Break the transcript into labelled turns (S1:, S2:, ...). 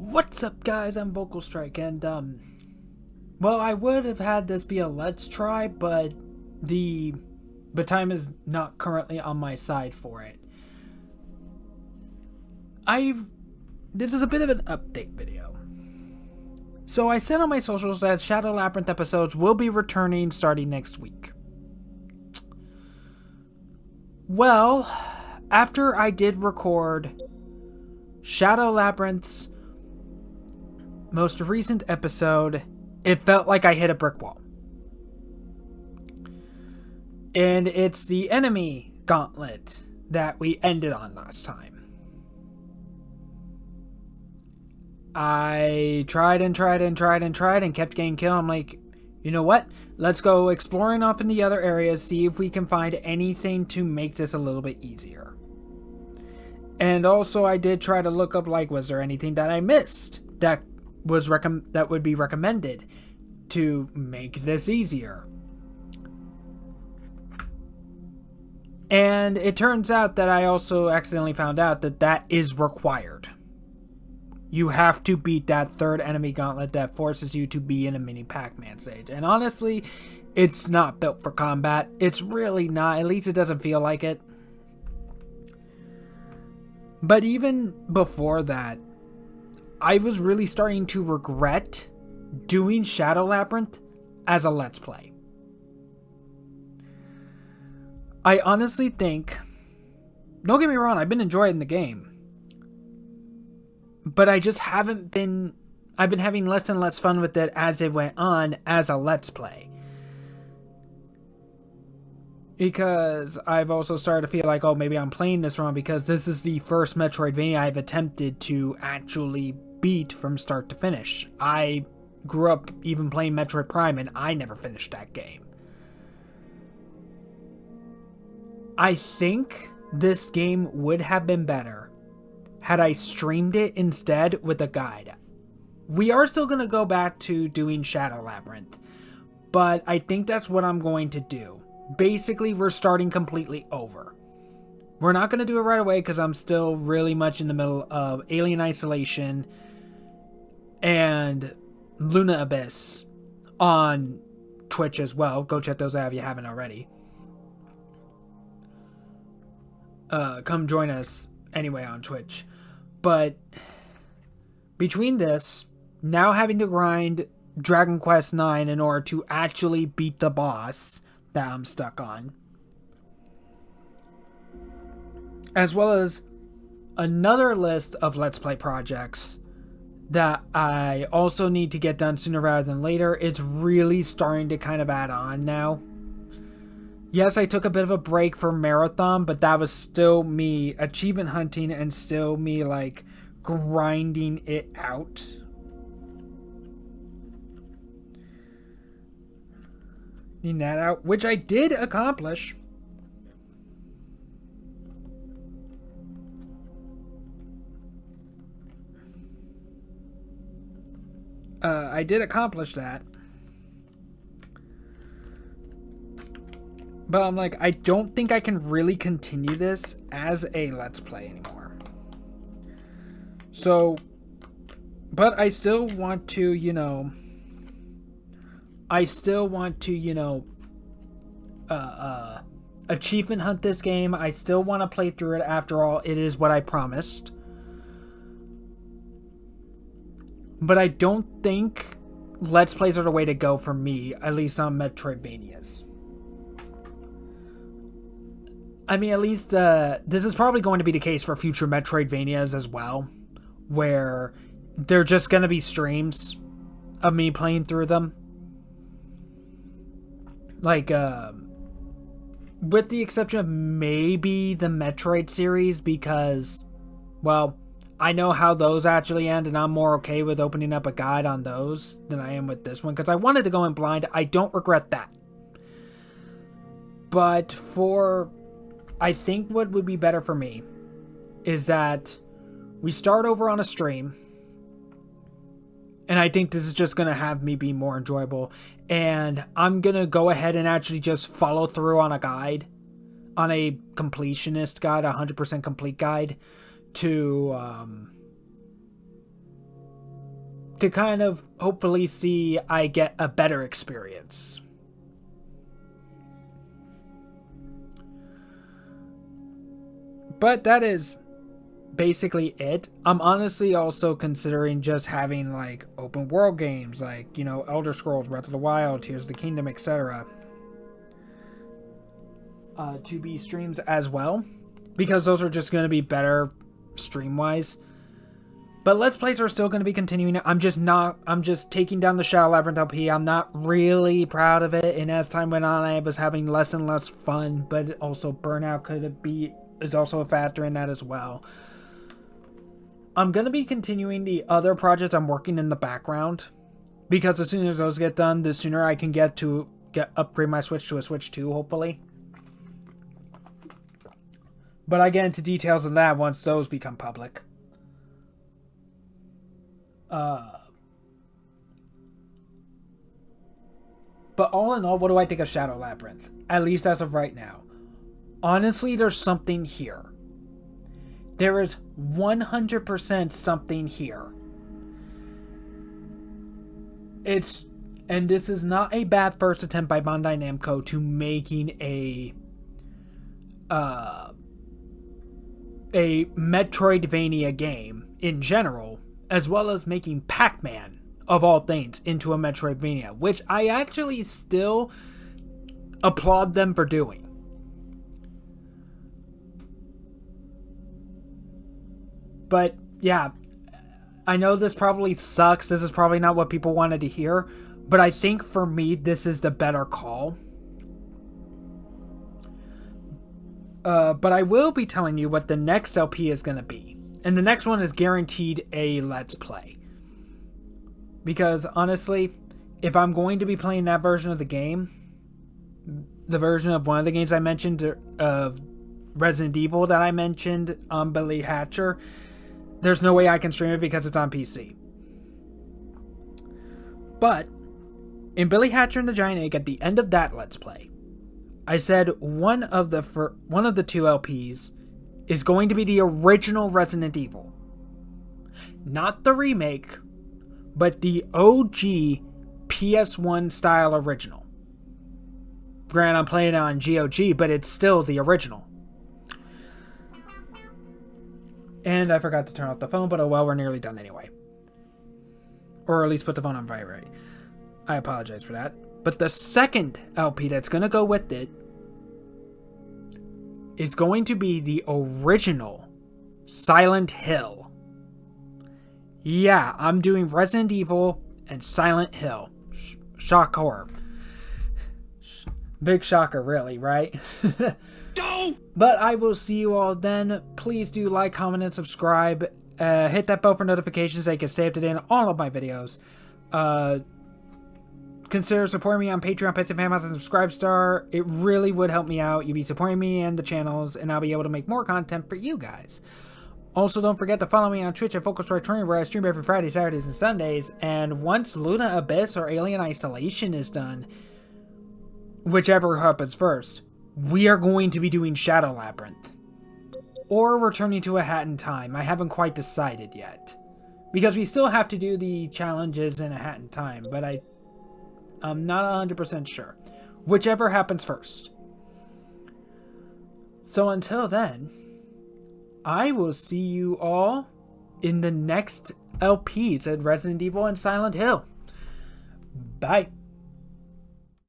S1: What's up, guys? I'm Vocal Strike, and well, I would have had this be a let's try, but time is not currently on my side for it. This is a bit of an update video. So I said on my socials that Shadow Labyrinth episodes will be returning starting next week. Well, after I did record Shadow Labyrinth's most recent episode, it felt like I hit a brick wall. And it's the enemy gauntlet that we ended on last time. I tried and kept getting killed. I'm like, you know what? Let's go exploring off in the other areas, see if we can find anything to make this a little bit easier. And also I did try to look up, like, was there anything that I missed that would be recommended to make this easier. And it turns out that I also accidentally found out that that is required. You have to beat that third enemy gauntlet that forces you to be in a mini Pac-Man stage. And honestly, it's not built for combat. It's really not. At least it doesn't feel like it. But even before that, I was really starting to regret doing Shadow Labyrinth as a Let's Play. I honestly think, don't get me wrong, I've been enjoying the game. But I just I've been having less and less fun with it as it went on as a Let's Play. Because I've also started to feel like, oh, maybe I'm playing this wrong because this is the first Metroidvania I've attempted to actually beat from start to finish. I grew up even playing Metroid Prime and I never finished that game. I think this game would have been better had I streamed it instead with a guide. We are still going to go back to doing Shadow Labyrinth, but I think that's what I'm going to do. Basically, we're starting completely over. We're not going to do it right away because I'm still really much in the middle of Alien Isolation and Luna Abyss on Twitch as well. Go check those out if you haven't already. Come join us anyway on Twitch. But between this, now having to grind Dragon Quest IX in order to actually beat the boss that I'm stuck on, as well as another list of Let's Play projects that I also need to get done sooner rather than later, it's really starting to kind of add on now. Yes, I took a bit of a break for Marathon, but that was still me achievement hunting and still me, like, grinding it out. Needing that out, which I did accomplish. I did accomplish that. But I'm like, I don't think I can really continue this as a Let's Play anymore. So, but I still want to, achievement hunt this game. I still want to play through it. After all, it is what I promised. But I don't think Let's Plays are the way to go for me, at least on Metroidvanias. I mean, at least this is probably going to be the case for future Metroidvanias as well, where they're just going to be streams of me playing through them. Like, with the exception of maybe the Metroid series, because, well, I know how those actually end, and I'm more okay with opening up a guide on those than I am with this one, because I wanted to go in blind. I don't regret that. But I think what would be better for me is that we start over on a stream, and I think this is just going to have me be more enjoyable, and I'm going to go ahead and actually just follow through on a guide, on a completionist guide, 100% complete guide, to to kind of hopefully see I get a better experience. But that is basically it. I'm honestly also considering just having like open world games like, you know, Elder Scrolls, Breath of the Wild, Tears of the Kingdom, etc. To be streams as well, because those are just going to be better stream wise. But Let's Plays are still going to be continuing. I'm just taking down the Shadow Labyrinth LP. I'm not really proud of it, and as time went on I was having less and less fun, but also burnout is also a factor in that as well. I'm going to be continuing the other projects I'm working in the background, because as soon as those get done, the sooner I can upgrade my Switch to a Switch 2, hopefully. But I get into details of that once those become public. But all in all, what do I think of Shadow Labyrinth? At least as of right now. Honestly, there's something here. There is 100% something here. And this is not a bad first attempt by Bandai Namco to making a Metroidvania game in general, as well as making Pac-Man, of all things, into a Metroidvania, which I actually still applaud them for doing. But yeah, I know this probably sucks. This is probably not what people wanted to hear, but I think for me, this is the better call. But I will be telling you what the next LP is going to be. And the next one is guaranteed a Let's Play. Because honestly, if I'm going to be playing that version of the game, the version of one of the games I mentioned, of Resident Evil that I mentioned on Billy Hatcher, there's no way I can stream it because it's on PC. But in Billy Hatcher and the Giant Egg, at the end of that Let's Play, I said one of the two LPs is going to be the original Resident Evil. Not the remake, but the OG PS1 style original. Granted, I'm playing it on GOG, but it's still the original. And I forgot to turn off the phone, but oh well, we're nearly done anyway. Or at least put the phone on vibrate. I apologize for that. But the second LP that's going to go with it is going to be the original Silent Hill. Yeah, I'm doing Resident Evil and Silent Hill. Shocker. Big shocker, really, right? No! But I will see you all then. Please do like, comment, and subscribe. Hit that bell for notifications so you can stay up to date on all of my videos. Consider supporting me on Patreon, Pets and Famous, and Subscribestar. It really would help me out. You'd be supporting me and the channels, and I'll be able to make more content for you guys. Also, don't forget to follow me on Twitch at Focusrite20, where I stream every Friday, Saturdays, and Sundays. And once Luna Abyss or Alien Isolation is done, whichever happens first, we are going to be doing Shadow Labyrinth. Or returning to A Hat in Time. I haven't quite decided yet. Because we still have to do the challenges in A Hat in Time, but I'm not 100% sure. Whichever happens first. So until then, I will see you all in the next LPs at Resident Evil and Silent Hill. Bye.